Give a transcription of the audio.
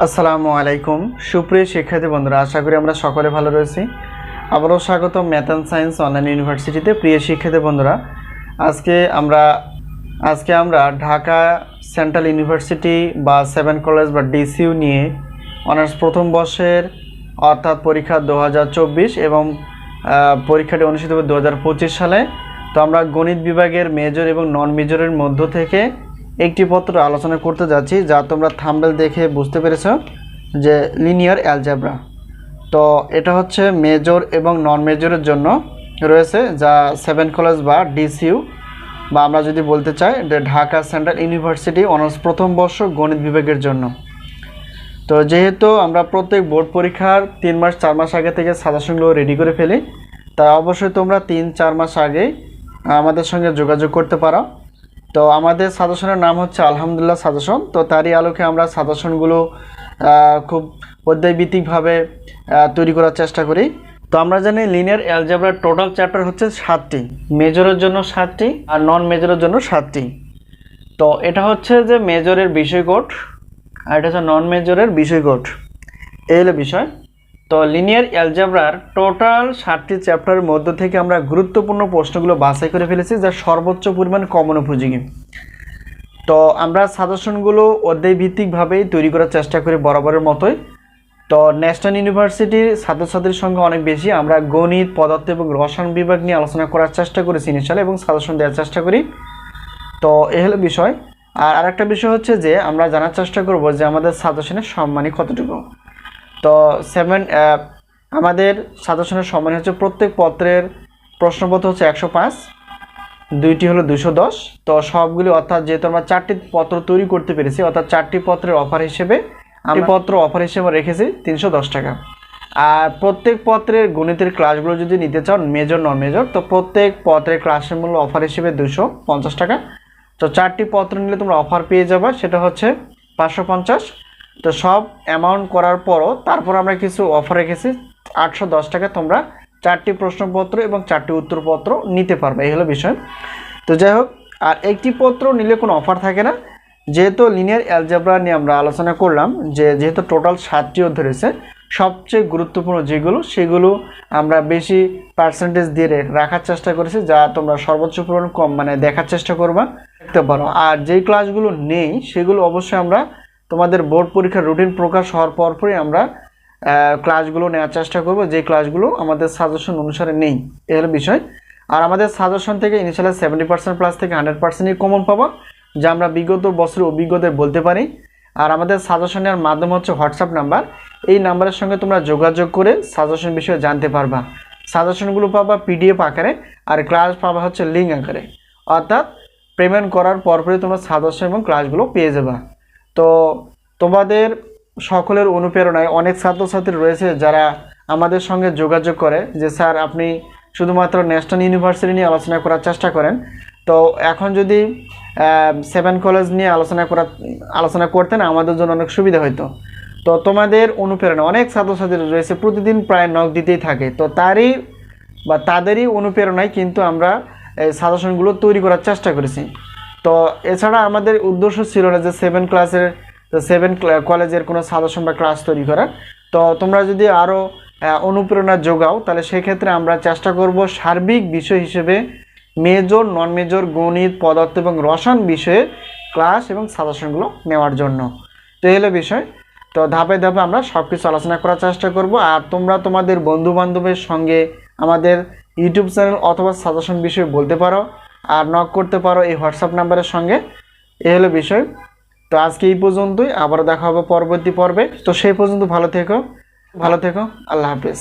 আসসালামু আলাইকুম সুপ্রিয় শিক্ষার্থী বন্ধুরা, আশা করি আমরা সকলে ভালো রয়েছি। আবারও স্বাগত ম্যাথ অ্যান্ড সায়েন্স অনলাইন ইউনিভার্সিটিতে। প্রিয় শিক্ষার্থী বন্ধুরা, আজকে আমরা ঢাকা সেন্ট্রাল ইউনিভার্সিটি বা 7 কলেজ বা ডিসিইউ নিয়ে অনার্স প্রথম বর্ষের অর্থাৎ পরীক্ষা 2024 এবং পরীক্ষাটি অনুষ্ঠিত হবে 2025 সালে। তো আমরা গণিত বিভাগের মেজর এবং নন মেজরের মধ্য থেকে একটি পত্র আলোচনা করতে যাচ্ছি, যা তোমরা থাম্বনেল দেখে বুঝতে পেরেছো যে লিনিয়ার অ্যালজেব্রা। তো এটা হচ্ছে মেজর এবং নন মেজরের জন্য রয়েছে, যা 7 কলেজ বা ডিসিইউ বা আমরা যদি বলতে চাই যে ঢাকা সেন্ট্রাল ইউনিভার্সিটি অনার্স প্রথম বর্ষ গণিত বিভাগের জন্য। তো যেহেতু আমরা প্রত্যেক বোর্ড পরীক্ষার 3 মাস 4 মাস আগে থেকে সাজেশনগুলো রেডি করে ফেলি, তাই অবশ্যই তোমরা 3-4 মাস আগে আমাদের সঙ্গে যোগাযোগ করতে পারো। তো আমাদের সাজেশনের নাম হচ্ছে আলহামদুলিল্লাহ সাজেশন। তো তারই আলোকে আমরা সাজেশনগুলো খুব পদ্ধতিভিত্তিকভাবে তৈরি করার চেষ্টা করি। তো আমরা জানি লিনিয়ার অ্যালজেব্রার টোটাল চ্যাপ্টার হচ্ছে 7টি, মেজরের জন্য 7টি আর নন মেজরের জন্য 7টি। তো এটা হচ্ছে যে মেজরের বিষয়কোড আর এটা হচ্ছে নন মেজরের বিষয়কোড, এই হলো বিষয়। তো লিনিয়ার অ্যালজেব্রার টোটাল 7টি চ্যাপ্টারের মধ্য থেকে আমরা গুরুত্বপূর্ণ প্রশ্নগুলো বাছাই করে ফেলেছি, যা সর্বোচ্চ পরিমাণ কমন উপযোগী। তো আমরা সাজেশনগুলো অধ্যায়ভিত্তিকভাবেই তৈরি করার চেষ্টা করি বরাবরের মতোই। তো ন্যাশনাল ইউনিভার্সিটির ছাত্রছাত্রীর সঙ্গে অনেক বেশি আমরা গণিত, পদার্থ এবং রসায়ন বিভাগ নিয়ে আলোচনা করার চেষ্টা করেছি ইনিশিয়ালে এবং সাজেশন দেওয়ার চেষ্টা করি। তো এই হলো বিষয়। আর আরেকটা বিষয় হচ্ছে যে আমরা জানার চেষ্টা করব যে আমাদের সাজেশনের সম্মানী কতটুকু। তো আমাদের সাজেশনের সম্মান হচ্ছে প্রত্যেক পত্রের প্রশ্নপত্র হচ্ছে 105, 2টি হলো 210। তো সবগুলি অর্থাৎ যেহেতু আমরা 4টি পত্র তৈরি করতে পেরেছি, অর্থাৎ 4টি পত্রের অফার হিসেবে আমি অফার হিসেবে রেখেছি 310 টাকা। আর প্রত্যেক পত্রের গণিতের ক্লাসগুলো যদি নিতে চাও মেজর নন মেজর, তো প্রত্যেক পত্রের ক্লাসের মূল্য অফার হিসেবে 250 টাকা। তো 4টি পত্র নিলে তোমরা অফার পেয়ে যাবে, সেটা হচ্ছে 550। তো সব অ্যামাউন্ট করার পরও তারপর আমরা কিছু অফার রেখেছি 810 টাকা। তোমরা 4টি প্রশ্নপত্র এবং 4টি উত্তরপত্র নিতে পারবে, এই হলো বিষয়। তো যাই হোক, আর একটি পত্র নিলে কোনো অফার থাকে না। যেহেতু লিনিয়ার অ্যালজেব্রা নিয়ে আমরা আলোচনা করলাম, যেহেতু টোটাল 7টি অধ্যায় রয়েছে, সবচেয়ে গুরুত্বপূর্ণ যেগুলো সেগুলো আমরা বেশি পার্সেন্টেজ দিয়ে রাখার চেষ্টা করেছি, যা তোমরা সর্বোচ্চ পরিমাণ কম দেখার চেষ্টা করবা, দেখতে পারো। আর যেই ক্লাসগুলো নেই সেগুলো অবশ্যই আমরা তোমাদের বোর্ড পরীক্ষার রুটিন প্রকাশ হওয়ার পরপরই আমরা ক্লাসগুলো নেওয়ার চেষ্টা করব, যে ক্লাসগুলো আমাদের সাজেশন অনুসারে নেই, এই হলো বিষয়। আর আমাদের সাজেশন থেকে ইনিশিয়ালি 70% প্লাস থেকে 100%ই কমন পাবো, যা আমরা বিগত বছরের অভিজ্ঞতায় বলতে পারি। আর আমাদের সাজেশন নেওয়ার মাধ্যম হচ্ছে হোয়াটসঅ্যাপ নাম্বার। এই নাম্বারের সঙ্গে তোমরা যোগাযোগ করে সাজেশন বিষয়ে জানতে পারবা। সাজেশনগুলো পাবা পিডিএফ আকারে আর ক্লাস পাবা হচ্ছে লিঙ্ক আকারে, অর্থাৎ পেমেন্ট করার পরপরই তোমরা সাজেশন এবং ক্লাসগুলো পেয়ে যাবা। তো তোমাদের সকলের অনুপ্রেরণায় অনেক ছাত্রছাত্রী রয়েছে যারা আমাদের সঙ্গে যোগাযোগ করে যে স্যার আপনি শুধুমাত্র ন্যাশনাল ইউনিভার্সিটি নিয়ে আলোচনা করার চেষ্টা করেন, তো এখন যদি 7 কলেজ নিয়ে আলোচনা করতেন আমাদের জন্য অনেক সুবিধা হতো। তো তোমাদের অনুপ্রেরণা অনেক ছাত্রছাত্রী রয়েছে, প্রতিদিন প্রায় নক দিতেই থাকে। তো তাদেরই অনুপ্রেরণায় কিন্তু আমরা এই সাজেশনগুলো তৈরি করার চেষ্টা করেছি। তো এছাড়া আমাদের উদ্দেশ্য ছিল না যে 7 কলেজের কোনো সাজেশন বা ক্লাস তৈরি করার। তো তোমরা যদি আরও অনুপ্রেরণা যোগাও তাহলে সেক্ষেত্রে আমরা চেষ্টা করব সার্বিক বিষয় হিসেবে মেজর নন মেজর গণিত, পদার্থ এবং রসায়ন বিষয়ে ক্লাস এবং সাজেশনগুলো নেওয়ার জন্য। তো এই হলো বিষয়। তো ধাপে ধাপে আমরা সব কিছু আলোচনা করার চেষ্টা করব। আর তোমরা তোমাদের বন্ধুবান্ধবের সঙ্গে আমাদের ইউটিউব চ্যানেল অথবা সাজেশন বিষয়ে বলতে পারো আর নক করতে পারো এই হোয়াটসঅ্যাপ নাম্বারের সঙ্গে, এই হলো বিষয়। তো আজকে এই পর্যন্তই, আবার দেখা হবে পরবর্তী পর্বে। তো সেই পর্যন্ত ভালো থেকো, আল্লাহ হাফেজ।